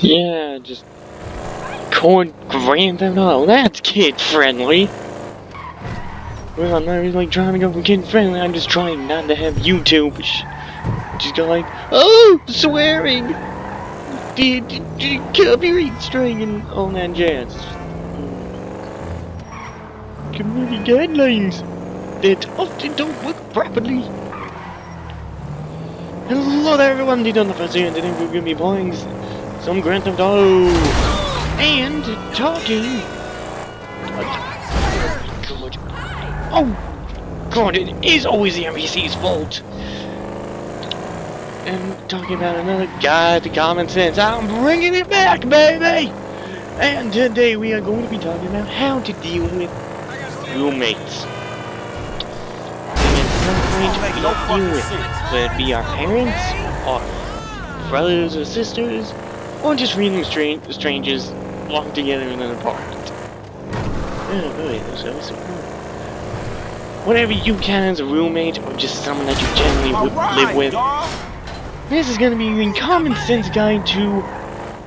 Yeah, just corn Grand Theft Auto. That's kid friendly. Well, I'm not really trying to go for kid friendly. I'm just trying not to have YouTube just go like, oh, swearing, copyright strike and all that jazz. Community guidelines that often don't work properly. Hello there, everyone. Done the first here, and today we're gonna be playing some Grand Theft Auto and talking. Oh God, it is always the NPC's fault. And talking about another guide to common sense. I'm bringing it back, baby. And today we are going to be talking about how to deal with roommates. Whether it be our parents, our brothers or sisters, or just random strangers locked together in an apartment. Oh boy, those are so cool. Whatever you can as a roommate, or just someone that you generally would live with, this is gonna be the common sense guide to,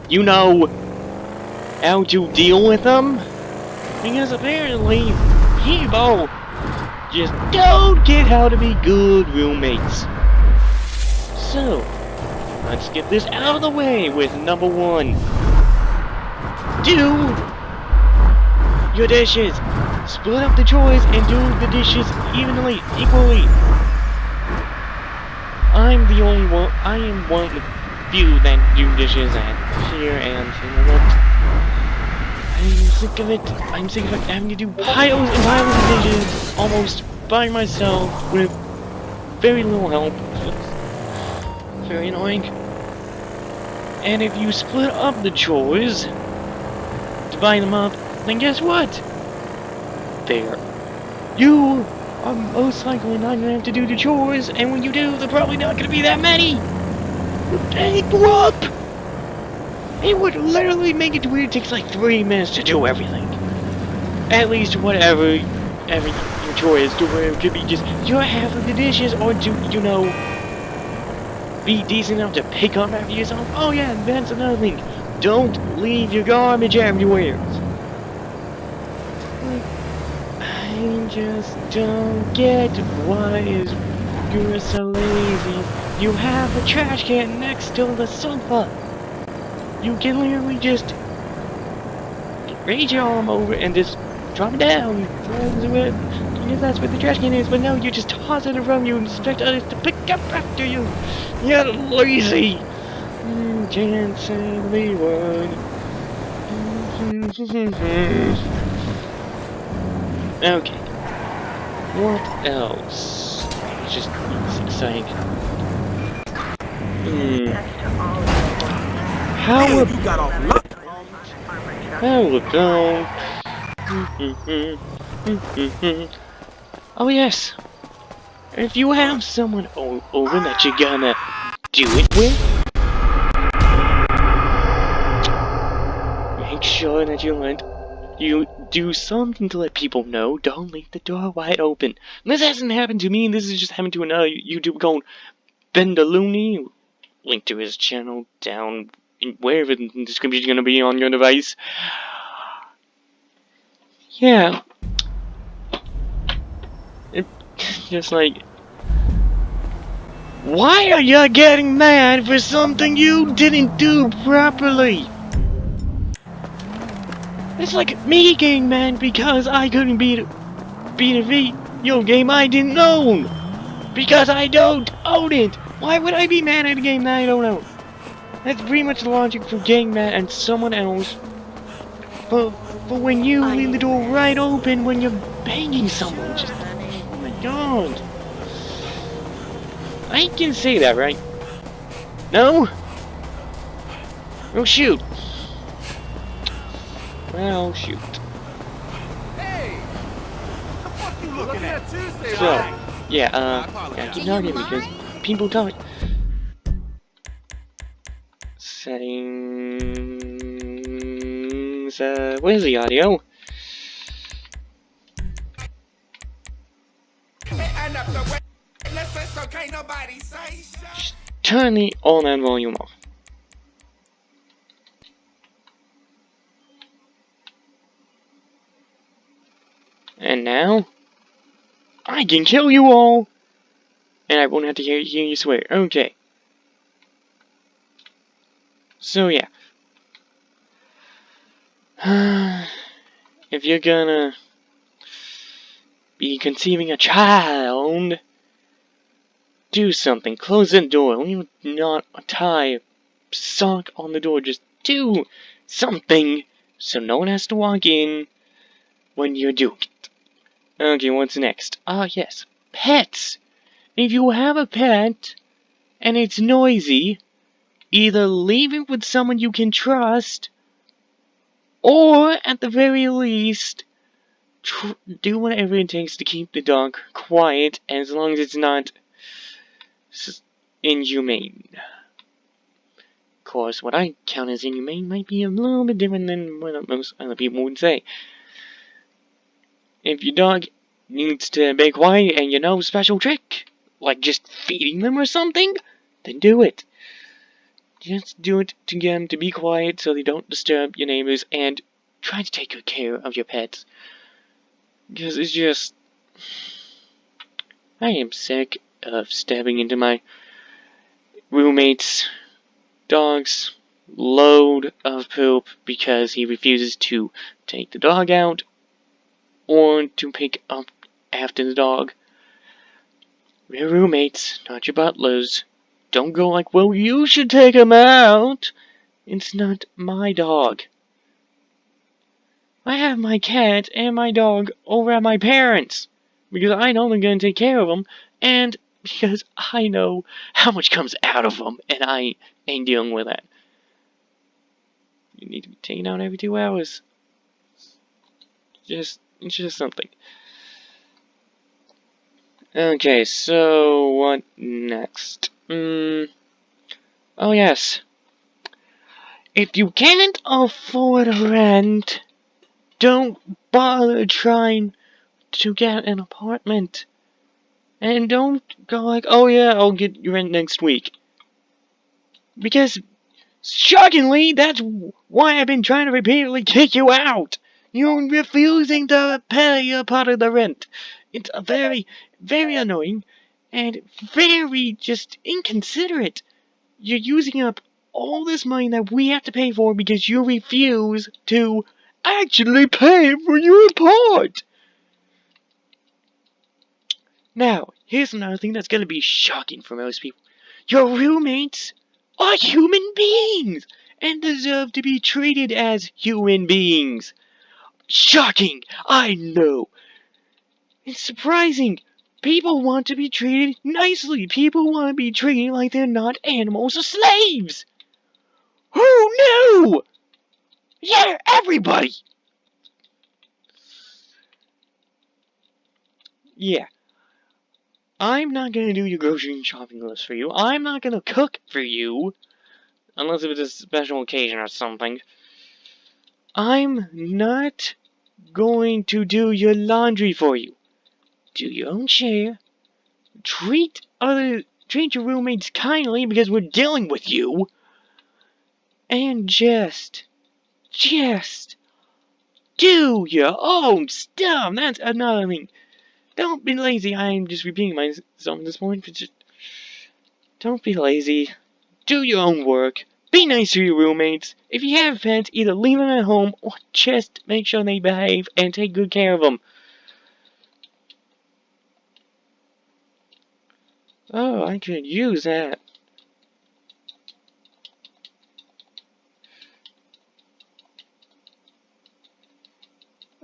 you know, how to deal with them. Because apparently, people just don't get how to be good roommates. So, let's get this out of the way with number 1. Do your dishes. Split up the chores and do the dishes equally. I am one of the few that do dishes here, and you know what? I'm sick of it having to do piles and piles of dishes almost by myself with very little help. It's very annoying. And if you split up the chores, divide them up, then guess what? There. You are most likely not gonna have to do the chores, and when you do, they're probably not gonna be that many. They blow up! It would literally make it to where it takes like 3 minutes to do everything. At least whatever your chore is, to where it could be just your half of the dishes, or to, you know, be decent enough to pick up after yourself. Oh yeah, that's another thing. Don't leave your garbage everywhere. I just don't get why you're so lazy. You have a trash can next to the sofa. You can literally just raise your arm over and just drop it down. Because that's what the trash can is, but no, you just toss it from you and expect others to pick up after you. You're lazy. Can't say the word. Okay. What else? It's just exciting. How about oh yes. If you have someone over that you're gonna do it with, make sure that you do something to let people know. Don't leave the door wide open. This hasn't happened to me. This has just happened to another YouTuber called Bendalooney. Link to his channel down in wherever the description is gonna be on your device. Yeah. It's just like, why are you getting mad for something you didn't do properly? It's like me getting mad because I couldn't beat a video game I didn't own. Because I don't own it. Why would I be mad at a game that I don't own? That's pretty much the logic for getting mad at someone else. But when you leave the door right open when you're banging someone, just, oh my god. I can say that, right? No? Oh shoot. Well, shoot. Hey, the fuck you looking at? So, yeah, keep talking because people talk. Settings, where's the audio? Just turn the all that volume off. And now, I can kill you all! And I won't have to hear you swear. Okay. So, yeah. If you're gonna be conceiving a child, do something. Close the door. Leave not a tie sock on the door. Just do something so no one has to walk in when you're doing it. Okay, what's next? Ah, yes. Pets. If you have a pet and it's noisy, either leave it with someone you can trust, or at the very least, do whatever it takes to keep the dog quiet, as long as it's not inhumane. Of course, what I count as inhumane might be a little bit different than what most other people would say. If your dog needs to be quiet and you know a special trick, like just feeding them or something, then do it. Just do it to get them to be quiet so they don't disturb your neighbors, and try to take good care of your pets. Because it's just... I am sick of stepping into my roommate's dog's load of poop because he refuses to take the dog out or to pick up after the dog. We're roommates, not your butlers. Don't go like, well, you should take him out. It's not my dog. I have my cat and my dog over at my parents because I know they're going to take care of them, and because I know how much comes out of them, and I ain't dealing with that. You need to be taken out every 2 hours. It's just something. Okay, so what next? Oh yes. If you can't afford rent, don't bother trying to get an apartment. And don't go like, oh yeah, I'll get your rent next week. Because, shockingly, that's why I've been trying to repeatedly kick you out. You're refusing to pay a part of the rent. It's a very, very annoying and very just inconsiderate. You're using up all this money that we have to pay for because you refuse to actually pay for your part. Now, here's another thing that's gonna be shocking for most people. Your roommates are human beings and deserve to be treated as human beings. Shocking! I know. It's surprising. People want to be treated nicely. People want to be treated like they're not animals or slaves. Who knew? Yeah, everybody. Yeah. I'm not gonna do your grocery shopping list for you. I'm not gonna cook for you. Unless it was a special occasion or something. I'm not going to do your laundry for you. Do your own share. Treat your roommates kindly because we're dealing with you. And just do your own stuff. That's another thing. Don't be lazy. I'm just repeating myself at this point, but just don't be lazy. Do your own work. Be nice to your roommates. If you have pets, either leave them at home or just make sure they behave and take good care of them. Oh, I could use that.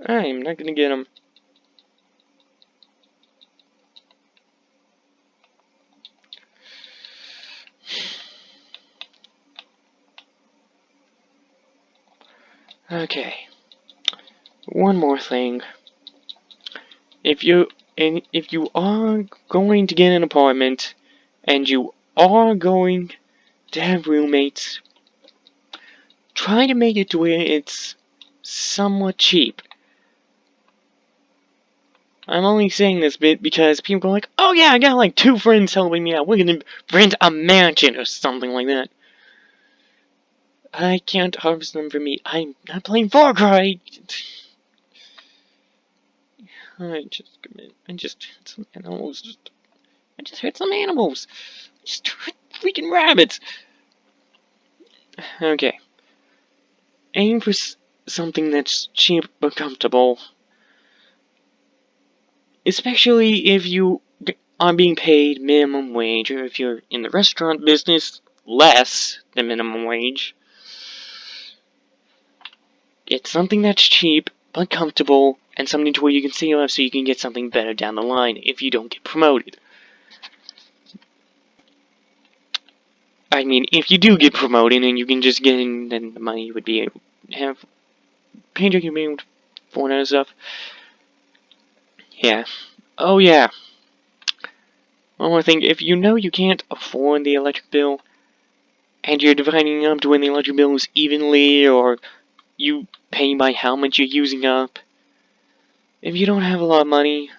I'm not gonna get them. Okay. One more thing. If you are going to get an apartment and you are going to have roommates, try to make it to where it's somewhat cheap. I'm only saying this bit because people go like, oh yeah, I got like 2 friends helping me out. We're gonna rent a mansion or something like that. I can't harvest them for me. I'm not playing Far Cry. I just hit some animals. I just hit some animals. Just freaking rabbits. Okay. Aim for something that's cheap but comfortable. Especially if you are being paid minimum wage, or if you're in the restaurant business, less than minimum wage. Get something that's cheap but comfortable, and something to where you can save up so you can get something better down the line if you don't get promoted. I mean, if you do get promoted and you can just get in, then the money would be have paycheck you made for that stuff. Yeah. Oh yeah. One more thing, if you know you can't afford the electric bill, and you're dividing up doing the electric bills evenly, or you pay by how much you're using up, if you don't have a lot of money,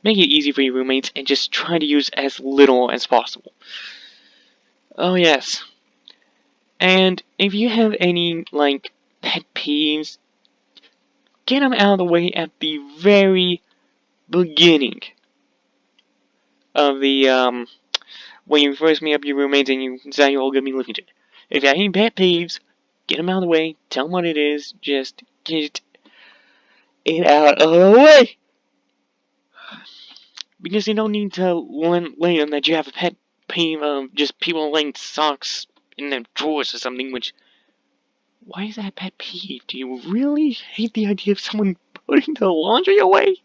make it easy for your roommates and just try to use as little as possible. Oh yes. And if you have any, like, pet peeves, get them out of the way at the very beginning of the, when you first meet up your roommates and you decide you're all gonna be living together. If you have any pet peeves, get them out of the way, tell them what it is, just get it out of the way! Because you don't need to lay on that you have a pet peeve of just people laying socks in their drawers or something, which... Why is that a pet peeve? Do you really hate the idea of someone putting the laundry away?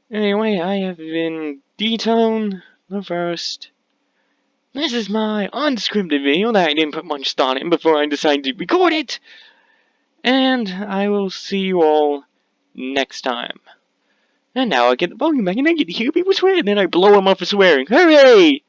Anyway, I have been D-Tone the First. This is my unscripted video that I didn't put much thought in before I decided to record it. And I will see you all next time. And now I get the volume back and I get to hear people swear, and then I blow them up for swearing. Hooray!